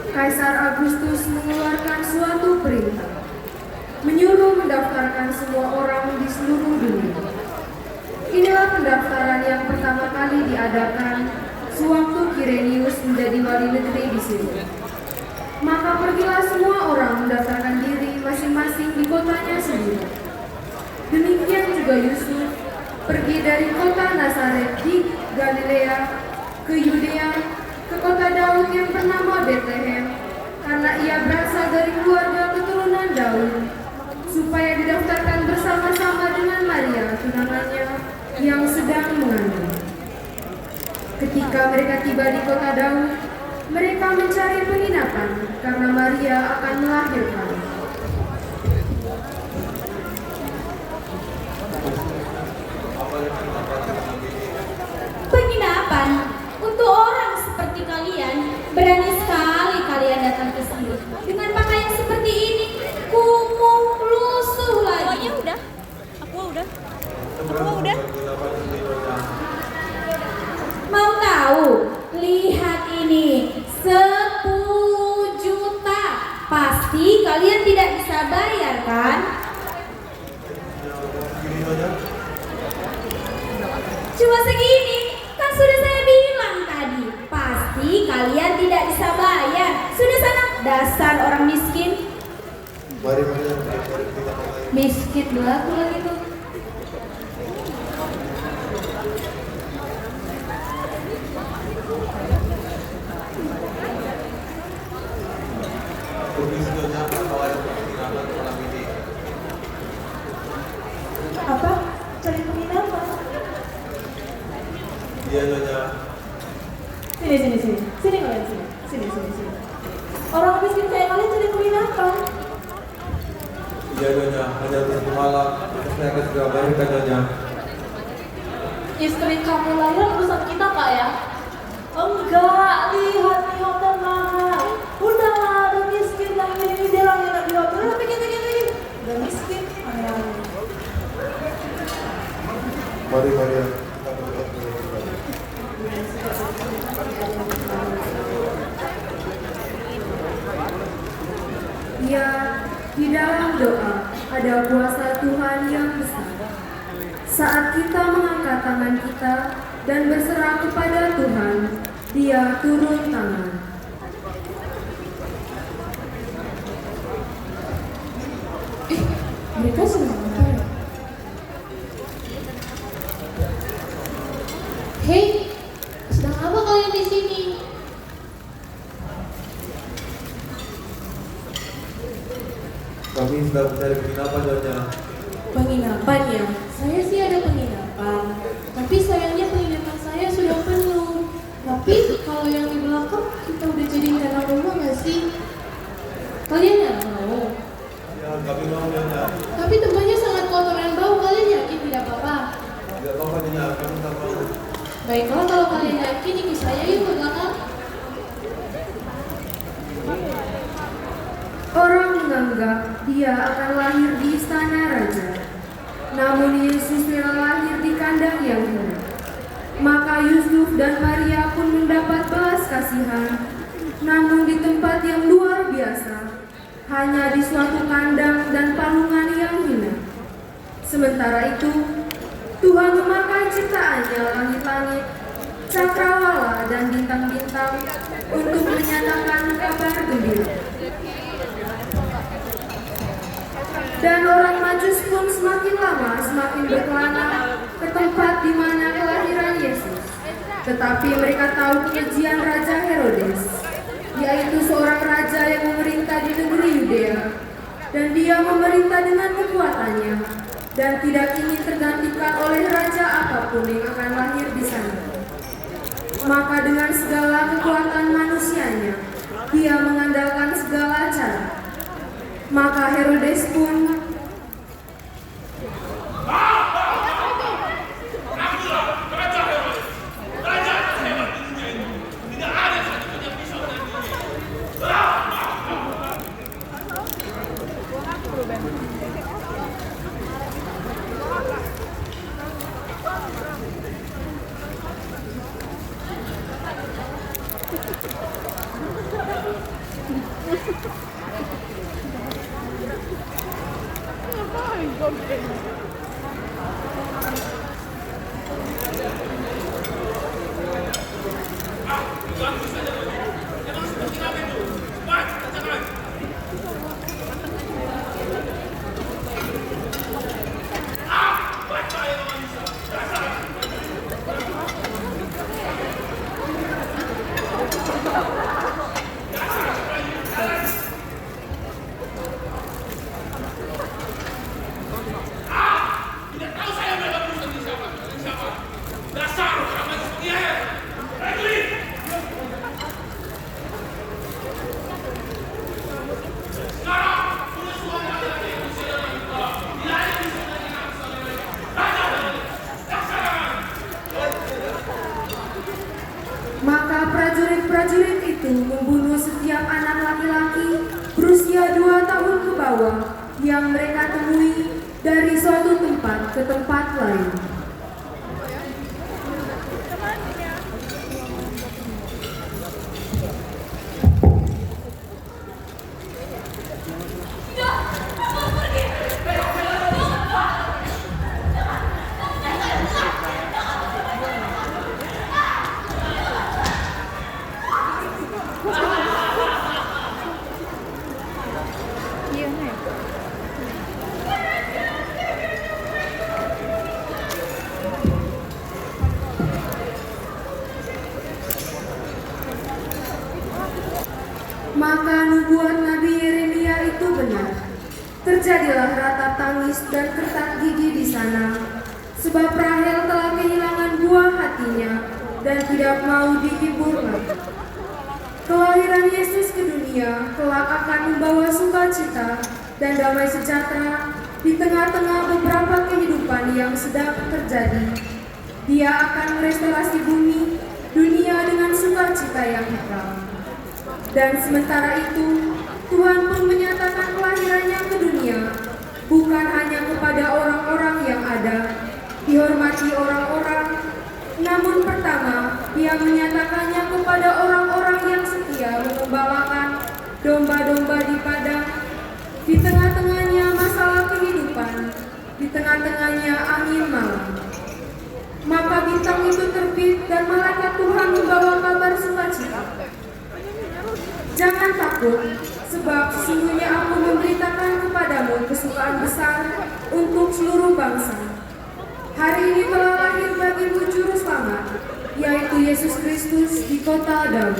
Kaisar Agustus mengeluarkan suatu perintah, menyuruh mendaftarkan semua orang di seluruh dunia. Inilah pendaftaran yang pertama kali diadakan sewaktu Quirinius menjadi wali negeri di Syria. Maka pergilah semua orang mendaftarkan diri masing-masing di kotanya sendiri. Demikian juga Yusuf pergi dari kota Nazaret di Galilea ke Yudea, ke kota Daud yang bernama Bethlehem, karena ia berasal dari keluarga keturunan Daud, supaya didaftarkan bersama-sama dengan Maria, tunangannya, yang sedang mengandung. Ketika mereka tiba di kota Daud, mereka mencari penginapan karena Maria akan melahirkan. Penginapan untuk orang seperti kalian. Berani sekali kalian datang ke sini dengan pakaian seperti ini, kumuh, lusuh lagi. Aku udah. Mau tahu? Lihat ini, 10 juta. Pasti kalian tidak bisa bayar kan? Cuma segini, kan sudah saya bilang tadi. Pasti kalian tidak bisa bayar. Sudah sana, dasar orang miskin. Mari. Miskin belaku lagi tuh. Apa? Cari penginapan? Iya, Nyonya. Sini kalian sini. Orang miskin kayak kalian cari penginapan. Iya, Nyonya. Hanya untuk malam. Terus saya akan segera bayarkan, Nyonya. Istri kamu lahir urusan kita kak ya? Enggak, lihat di hotel mahal. Udahlah, ada miskin yang ini dia lagi enak di hotel. Udah pikir. Udah miskin, aneh-aneh. Mari. Ya, di dalam doa ada kuasa Tuhan yang besar. Saat kita mengangkat tangan kita dan berserah kepada Tuhan, Dia turun tangan. Mereka sedang apa ya? Hei, sedang apa kalian di sini? Kami sedang mencari penginapan, Nyonya. Penginapan ya? Saya sih ada penginapan. Tapi sayangnya penginapan saya sudah penuh. Tapi kalau yang di belakang kita udah jadiin dalam rumah nggak sih? Kalian yang mau? Ya, kami mau, Nyonya. Tapi tempatnya sangat kotor dan bau. Kalian yakin tidak apa-apa? Tidak apa-apa, Nyonya. Kami tak mau. Baiklah, kalau kalian yakin ikut saya yuk ke belakang. Orang menganggap dia akan lahir di istana raja. Namun Yesus telah lahir di kandang yang hina. Maka Yusuf dan Maria pun mendapat belas kasihan, namun di tempat yang luar biasa, hanya di suatu kandang dan palungan yang hina. Sementara itu, Tuhan memakai ciptaannya langit-langit, cakrawala dan bintang-bintang untuk menyatakan kabar gembira. Dan orang Majus pun semakin lama semakin berkelana ke tempat di mana kelahiran Yesus. Tetapi mereka tahu kekejian Raja Herodes, yaitu seorang raja yang memerintah di negeri Yudea, dan dia memerintah dengan kekuatannya, dan tidak ingin tergantikan oleh raja apapun yang akan lahir di sana. Maka dengan segala kekuatan manusianya, dia mengandalkan segala cara. Maka Herodes pun Maka prajurit-prajurit itu membunuh setiap anak laki-laki berusia 2 tahun ke bawah yang mereka temui dari suatu tempat ke tempat lain. Maka nubuat Nabi Yeremia itu benar. Terjadilah ratap tangis dan kertak gigi di sana, sebab Rahel telah kehilangan buah hatinya dan tidak mau dihibur lagi. Kelahiran Yesus ke dunia kelak akan membawa sukacita dan damai sejahtera di tengah-tengah beberapa kehidupan yang sedang terjadi. Dia akan merestorasi bumi, dunia dengan sukacita yang kekal. Dan sementara itu, Tuhan pun menyatakan kelahirannya ke dunia, bukan hanya kepada orang-orang yang ada, dihormati orang-orang, namun pertama, Dia menyatakannya kepada orang-orang yang setia mengembalakan domba-domba di padang, di tengah-tengahnya masalah kehidupan, di tengah-tengahnya angin malam. Maka bintang itu terbit dan malaikat Tuhan membawa kabar sukacita. Jangan takut, sebab sesungguhnya aku memberitakan kepadamu kesukaan besar untuk seluruh bangsa. Hari ini telah lahir bagimu juru selamat, yaitu Yesus Kristus di kota Daud.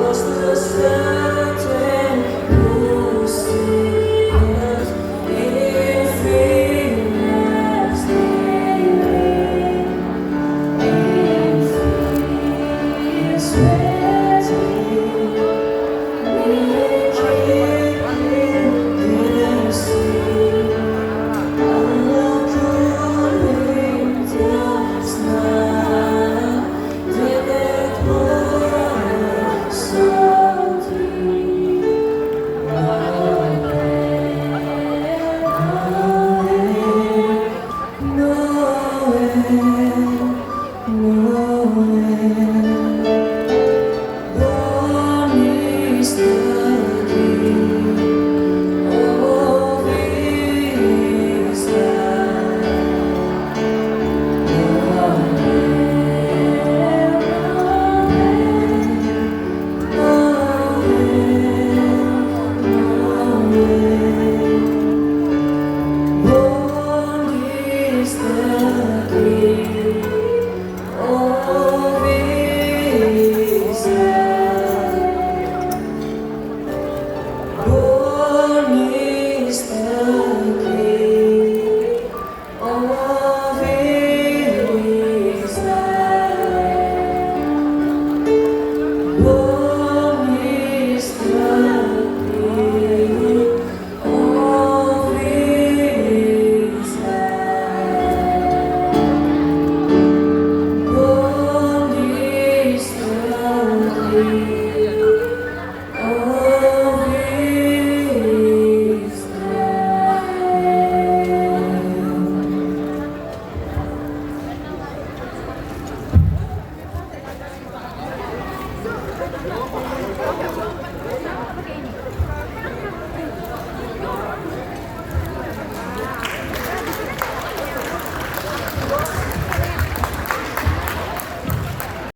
was the certain who says everything as they live in fear.